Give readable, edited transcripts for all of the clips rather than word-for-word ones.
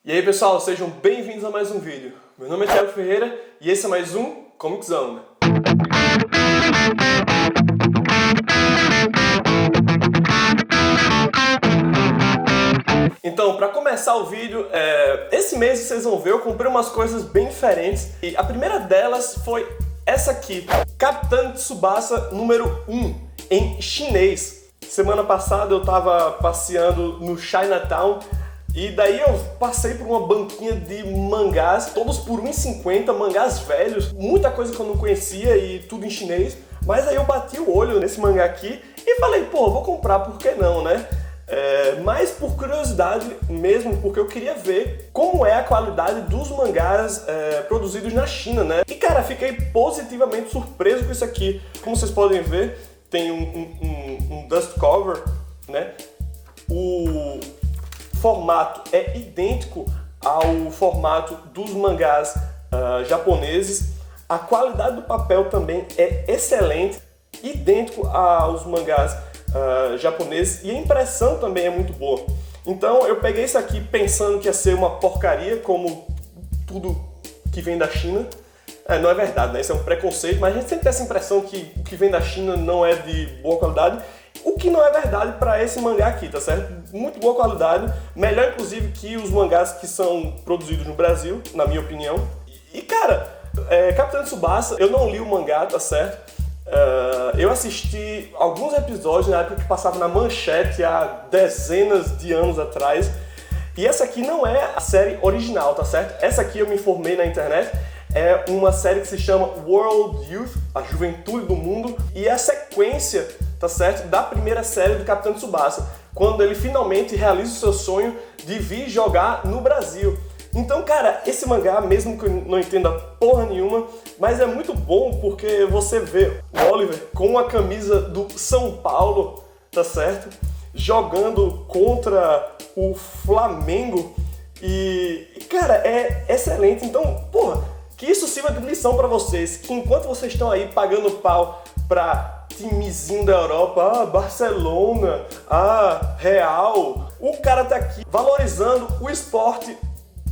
E aí pessoal, sejam bem-vindos a mais um vídeo. Meu nome é Thiago Ferreira e esse é mais um Comiczão. Então, para começar o vídeo, esse mês vocês vão ver, eu comprei umas coisas bem diferentes. E a primeira delas foi essa aqui, Capitão Tsubasa número 1, em chinês. Semana passada eu tava passeando no Chinatown e daí eu passei por uma banquinha de mangás, todos por R$1,50, mangás velhos, muita coisa que eu não conhecia e tudo em chinês. Mas aí eu bati o olho nesse mangá aqui e falei, pô, vou comprar, por que não, né? Mas por curiosidade mesmo, porque eu queria ver como é a qualidade dos mangás produzidos na China, né? E cara, fiquei positivamente surpreso com isso aqui. Como vocês podem ver, tem um dust cover, né? O formato é idêntico ao formato dos mangás japoneses. A qualidade do papel também é excelente, idêntico aos mangás japoneses, e a impressão também é muito boa. Então eu peguei isso aqui pensando que ia ser uma porcaria, como tudo que vem da China. Não é verdade, né? Isso é um preconceito, mas a gente sempre tem essa impressão que o que vem da China não é de boa qualidade, o que não é verdade para esse mangá aqui, tá certo? Muito boa qualidade, melhor inclusive que os mangás que são produzidos no Brasil, na minha opinião. E cara, Capitão Tsubasa, eu não li o mangá, tá certo? Eu assisti alguns episódios na época que passava na Manchete há dezenas de anos atrás. E essa aqui não é a série original, tá certo? Essa aqui eu me informei na internet. É uma série que se chama World Youth, a juventude do mundo. E é a sequência, tá certo? Da primeira série do Capitão Tsubasa, quando ele finalmente realiza o seu sonho de vir jogar no Brasil. Então, cara, esse mangá, mesmo que eu não entenda porra nenhuma, mas é muito bom porque você vê o Oliver com a camisa do São Paulo, tá certo? Jogando contra o Flamengo e cara, é excelente. Então, porra, que isso sirva de lição pra vocês, que enquanto vocês estão aí pagando pau pra timezinho da Europa, Barcelona, Real, o cara tá aqui valorizando o esporte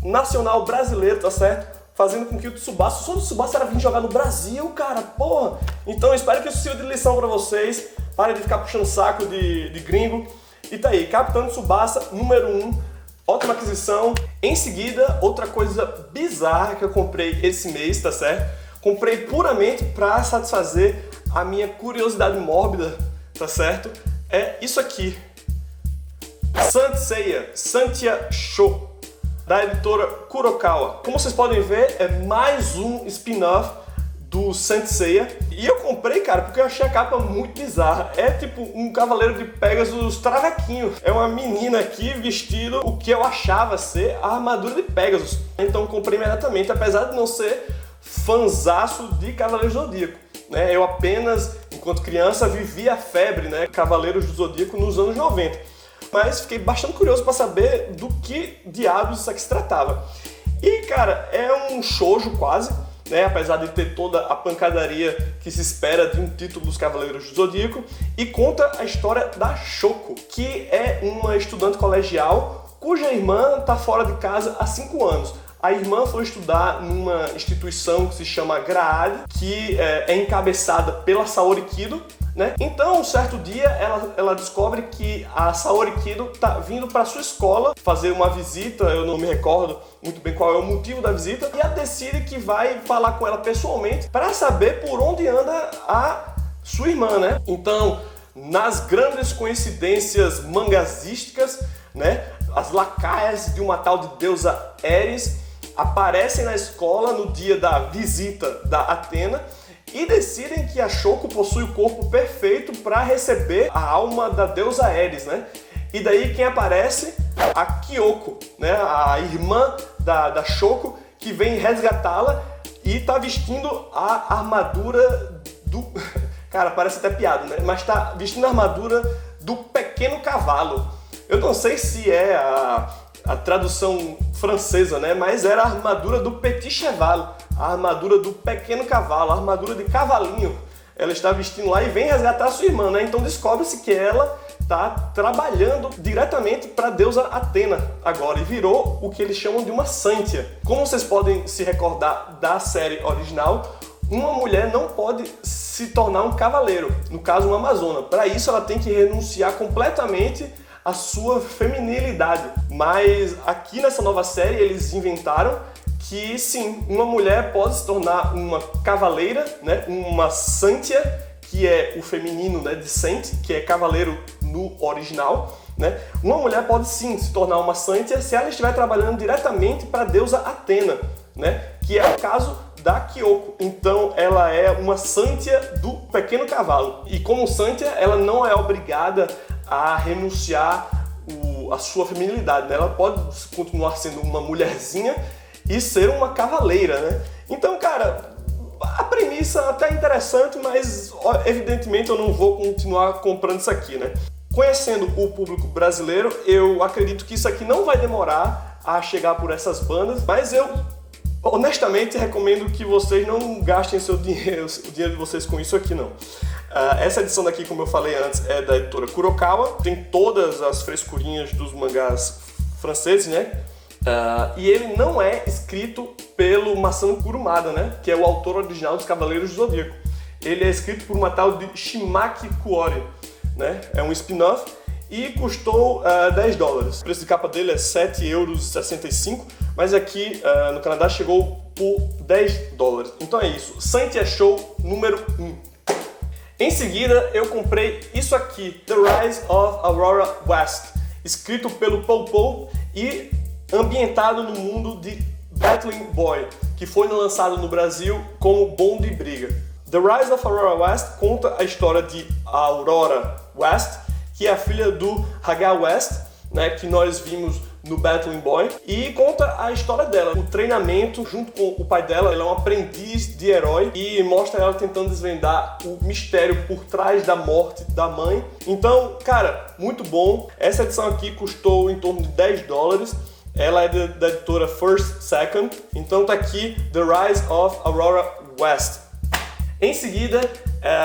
nacional brasileiro, tá certo? Fazendo com que o Tsubasa, o sonho do Tsubasa era vir jogar no Brasil, cara, porra! Então eu espero que isso sirva de lição pra vocês, parem de ficar puxando saco de gringo. E tá aí, Capitão Tsubasa número 1, ótima aquisição. Em seguida, outra coisa bizarra que eu comprei esse mês, tá certo? Comprei puramente pra satisfazer a minha curiosidade mórbida, tá certo? É isso aqui, Saint Seiya, Santia Show, da editora Kurokawa. Como vocês podem ver, é mais um spin-off do Saint Seiya. E eu comprei, cara, porque eu achei a capa muito bizarra. É tipo um cavaleiro de Pegasus travequinho. É uma menina aqui vestindo o que eu achava ser a armadura de Pegasus. Então eu comprei imediatamente, apesar de não ser fanzaço de Cavaleiros do Zodíaco, né? Eu apenas, enquanto criança, vivia a febre, né? Cavaleiros do Zodíaco nos anos 90. Mas fiquei bastante curioso para saber do que diabos isso aqui se tratava. E cara, é um shoujo quase, né? Apesar de ter toda a pancadaria que se espera de um título dos Cavaleiros do Zodíaco, e conta a história da Shoko, que é uma estudante colegial cuja irmã está fora de casa há 5 anos. A irmã foi estudar numa instituição que se chama Graad, que é encabeçada pela Saori Kido, né? Então, um certo dia, ela descobre que a Saori Kido tá vindo para sua escola fazer uma visita. Eu não me recordo muito bem qual é o motivo da visita, e ela decide que vai falar com ela pessoalmente para saber por onde anda a sua irmã, né? Então, nas grandes coincidências mangazísticas, né, as lacaias de uma tal de deusa Ares aparecem na escola no dia da visita da Atena e decidem que a Shoko possui o corpo perfeito para receber a alma da deusa Ares, né? E daí quem aparece? A Kyoko, né? A irmã da Shoko, que vem resgatá-la e tá vestindo a armadura do... Cara, parece até piada, né? Mas tá vestindo a armadura do pequeno cavalo. Eu não sei se é a tradução francesa, né? Mas era a armadura do Petit Cheval, a armadura do pequeno cavalo, a armadura de cavalinho. Ela está vestindo lá e vem resgatar a sua irmã, né? Então descobre-se que ela tá trabalhando diretamente para a deusa Atena agora e virou o que eles chamam de uma Sântia. Como vocês podem se recordar da série original, uma mulher não pode se tornar um cavaleiro, no caso uma amazona. Para isso ela tem que renunciar completamente à sua feminilidade. Mas aqui nessa nova série eles inventaram que sim, uma mulher pode se tornar uma cavaleira, né? Uma Sântia, que é o feminino, né, de Saint, que é cavaleiro no original, né? Uma mulher pode sim se tornar uma Sântia se ela estiver trabalhando diretamente para a deusa Atena, né? Que é o caso da Kyoko. Então ela é uma Sântia do pequeno cavalo. E como Sântia, ela não é obrigada a renunciar a sua feminilidade, né? Ela pode continuar sendo uma mulherzinha e ser uma cavaleira, né? Então, cara, a premissa até é interessante, mas evidentemente eu não vou continuar comprando isso aqui, né? Conhecendo o público brasileiro, eu acredito que isso aqui não vai demorar a chegar por essas bandas, mas eu honestamente recomendo que vocês não gastem seu dinheiro, o dinheiro de vocês com isso aqui não. Essa edição daqui, como eu falei antes, é da editora Kurokawa, tem todas as frescurinhas dos mangás franceses, né? E ele não é escrito pelo Masamu Kurumada, né? Que é o autor original dos Cavaleiros do Zodíaco. Ele é escrito por uma tal de Shimaki Kuori, né? É um spin-off e custou $10. O preço de capa dele é €7,65, mas aqui no Canadá chegou por $10. Então é isso, Sântia Show número 1. Em seguida eu comprei isso aqui, The Rise of Aurora West, escrito pelo Paul Paul e ambientado no mundo de Battling Boy, que foi lançado no Brasil como Bom de Briga. The Rise of Aurora West conta a história de Aurora West, que é a filha do Hagar West, né, que nós vimos no Battling Boy, e conta a história dela, o treinamento junto com o pai dela. Ela é um aprendiz de herói e mostra ela tentando desvendar o mistério por trás da morte da mãe. Então, cara, muito bom. Essa edição aqui custou em torno de $10. Ela é da editora First Second, então tá aqui The Rise of Aurora West. Em seguida,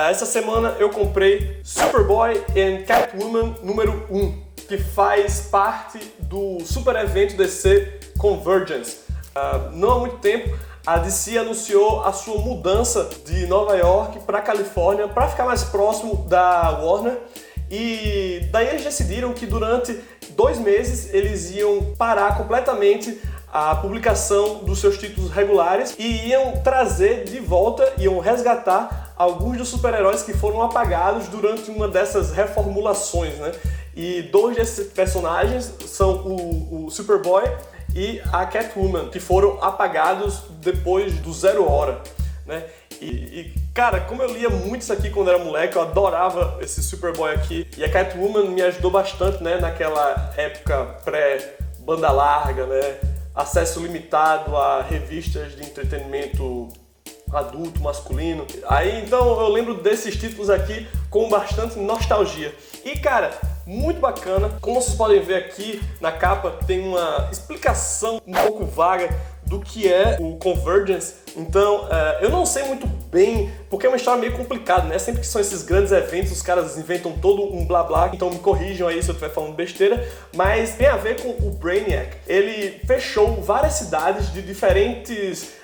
essa semana eu comprei Superboy and Catwoman número 1, que faz parte do super evento DC Convergence. Não há muito tempo, a DC anunciou a sua mudança de Nova York para Califórnia para ficar mais próximo da Warner. E daí eles decidiram que durante 2 meses eles iam parar completamente a publicação dos seus títulos regulares e iam trazer de volta, iam resgatar alguns dos super-heróis que foram apagados durante uma dessas reformulações, né? E 2 desses personagens são o Superboy e a Catwoman, que foram apagados depois do 0 hora, né? Cara, como eu lia muito isso aqui quando era moleque, eu adorava esse Superboy aqui. E a Catwoman me ajudou bastante, né? Naquela época pré-banda larga, né? Acesso limitado a revistas de entretenimento adulto, masculino. Aí, então, eu lembro desses títulos aqui com bastante nostalgia. E, cara, muito bacana. Como vocês podem ver aqui na capa, tem uma explicação um pouco vaga do que é o Convergence. Então, eu não sei muito bem, porque é uma história meio complicada, né? Sempre que são esses grandes eventos, os caras inventam todo um blá blá, então me corrijam aí se eu estiver falando besteira, mas tem a ver com o Brainiac. Ele fechou várias cidades de diferentes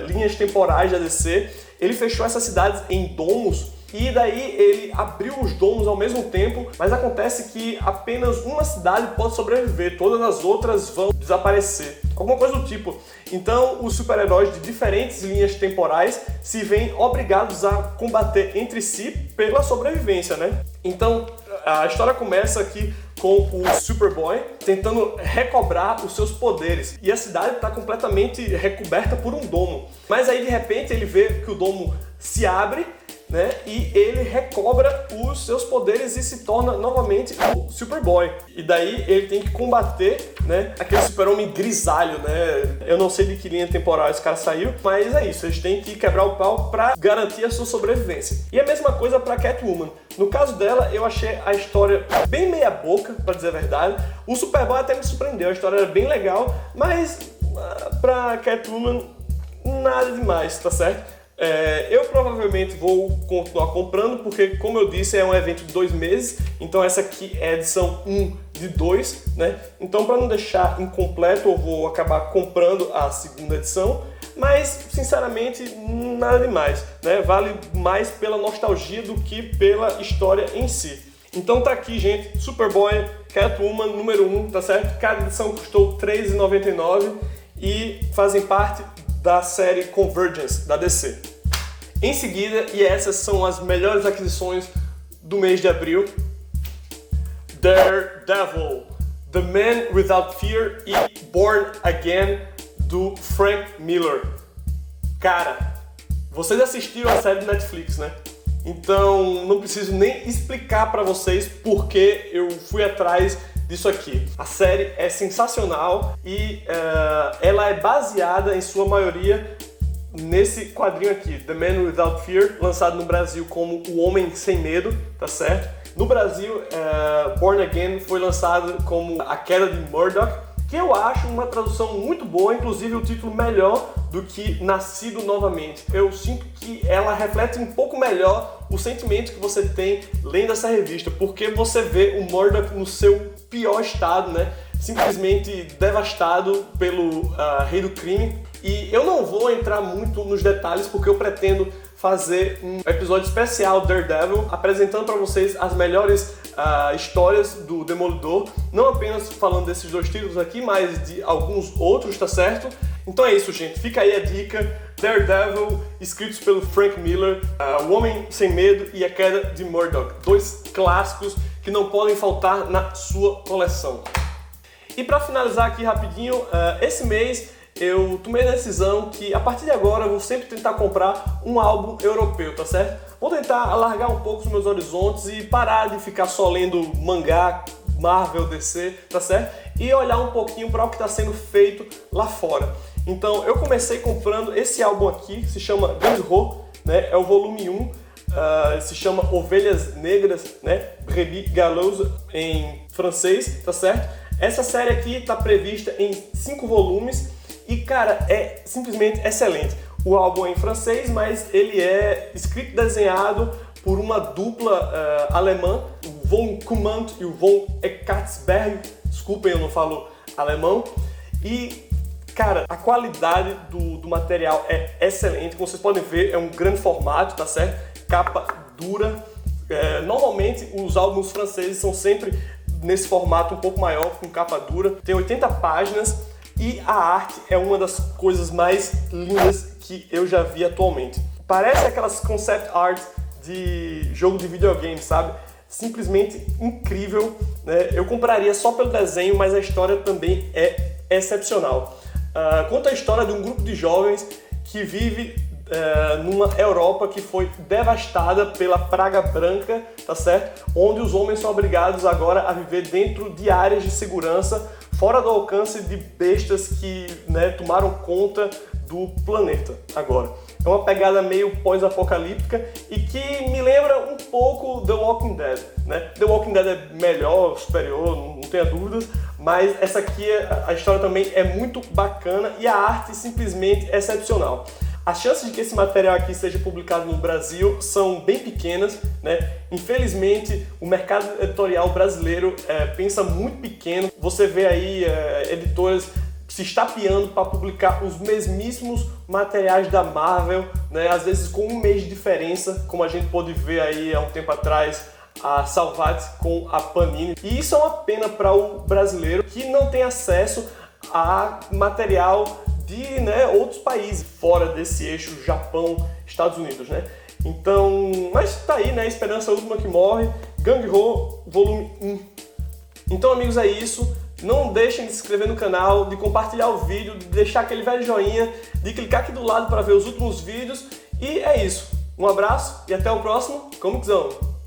linhas temporais da DC. Ele fechou essas cidades em domos, e daí ele abriu os domos ao mesmo tempo, mas acontece que apenas uma cidade pode sobreviver, todas as outras vão desaparecer. Alguma coisa do tipo. Então, os super-heróis de diferentes linhas temporais se veem obrigados a combater entre si pela sobrevivência, né? Então, a história começa aqui com o Superboy tentando recobrar os seus poderes. E a cidade está completamente recoberta por um domo. Mas aí, de repente, ele vê que o domo se abre, né? E ele recobra os seus poderes e se torna novamente o Superboy. E daí ele tem que combater, né, aquele super-homem grisalho, né? Eu não sei de que linha temporal esse cara saiu, mas é isso, eles têm que quebrar o pau para garantir a sua sobrevivência. E a mesma coisa para Catwoman. No caso dela, eu achei a história bem meia boca, para dizer a verdade. O Superboy até me surpreendeu, a história era bem legal, mas para Catwoman nada demais, tá certo? Eu provavelmente vou continuar comprando, porque, como eu disse, é um evento de 2 meses, então essa aqui é a edição 1 de 2, né? Então, para não deixar incompleto, eu vou acabar comprando a segunda edição, mas, sinceramente, nada demais, né? Vale mais pela nostalgia do que pela história em si. Então tá aqui, gente, Superboy Catwoman número 1, tá certo? Cada edição custou R$ 3,99 e fazem parte da série Convergence, da DC. Em seguida, e essas são as melhores aquisições do mês de abril, Daredevil, The Man Without Fear e Born Again, do Frank Miller. Cara, vocês assistiram a série do Netflix, né? Então não preciso nem explicar pra vocês porque eu fui atrás disso aqui. A série é sensacional e ela é baseada em sua maioria nesse quadrinho aqui, The Man Without Fear, lançado no Brasil como O Homem Sem Medo, tá certo? No Brasil, Born Again foi lançado como A Queda de Murdoch, que eu acho uma tradução muito boa, inclusive o título melhor do que Nascido Novamente. Eu sinto que ela reflete um pouco melhor o sentimento que você tem lendo essa revista, porque você vê o Murdoch no seu pior estado, né? Simplesmente devastado pelo rei do crime. E eu não vou entrar muito nos detalhes porque eu pretendo fazer um episódio especial Daredevil, apresentando para vocês as melhores histórias do Demolidor, não apenas falando desses 2 títulos aqui, mas de alguns outros, tá certo? Então é isso, gente. Fica aí a dica. Daredevil, escritos pelo Frank Miller, O Homem Sem Medo e A Queda de Murdoch. 2 clássicos que não podem faltar na sua coleção. E para finalizar aqui rapidinho, esse mês eu tomei a decisão que a partir de agora eu vou sempre tentar comprar um álbum europeu, tá certo? Vou tentar alargar um pouco os meus horizontes e parar de ficar só lendo mangá, Marvel, DC, tá certo? E olhar um pouquinho para o que está sendo feito lá fora. Então eu comecei comprando esse álbum aqui, que se chama Gung-Ho, né? É o volume 1, se chama Ovelhas Negras, né? Brebis Galeuses em francês, tá certo? Essa série aqui está prevista em 5 volumes. E cara, é simplesmente excelente. O álbum é em francês, mas ele é escrito e desenhado por uma dupla alemã, o Von Kummant e o Von Eckartsberg. Desculpem, eu não falo alemão. E cara, a qualidade do material é excelente. Como vocês podem ver, é um grande formato, tá certo? Capa dura. Normalmente os álbuns franceses são sempre nesse formato um pouco maior, com capa dura. Tem 80 páginas. E a arte é uma das coisas mais lindas que eu já vi atualmente. Parece aquelas concept art de jogo de videogame, sabe? Simplesmente incrível, né? Eu compraria só pelo desenho, mas a história também é excepcional. Conta a história de um grupo de jovens que vive numa Europa que foi devastada pela praga branca, tá certo? Onde os homens são obrigados agora a viver dentro de áreas de segurança fora do alcance de bestas que, né, tomaram conta do planeta agora. É uma pegada meio pós-apocalíptica e que me lembra um pouco The Walking Dead, né? The Walking Dead é melhor, superior, não tenha dúvidas, mas essa aqui, a história também é muito bacana e a arte simplesmente excepcional. As chances de que esse material aqui seja publicado no Brasil são bem pequenas, né? Infelizmente, o mercado editorial brasileiro pensa muito pequeno. Você vê aí editoras se estapeando para publicar os mesmíssimos materiais da Marvel, né? Às vezes com 1 mês de diferença, como a gente pôde ver aí há um tempo atrás, a Salvat com a Panini. E isso é uma pena para o brasileiro que não tem acesso a material de, né, outros países fora desse eixo Japão, Estados Unidos, né? Então, mas tá aí, né? Esperança última que morre. Gung-Ho, volume 1. Então, amigos, é isso. Não deixem de se inscrever no canal, de compartilhar o vídeo, de deixar aquele velho joinha, de clicar aqui do lado para ver os últimos vídeos. E é isso. Um abraço e até o próximo Comiczão!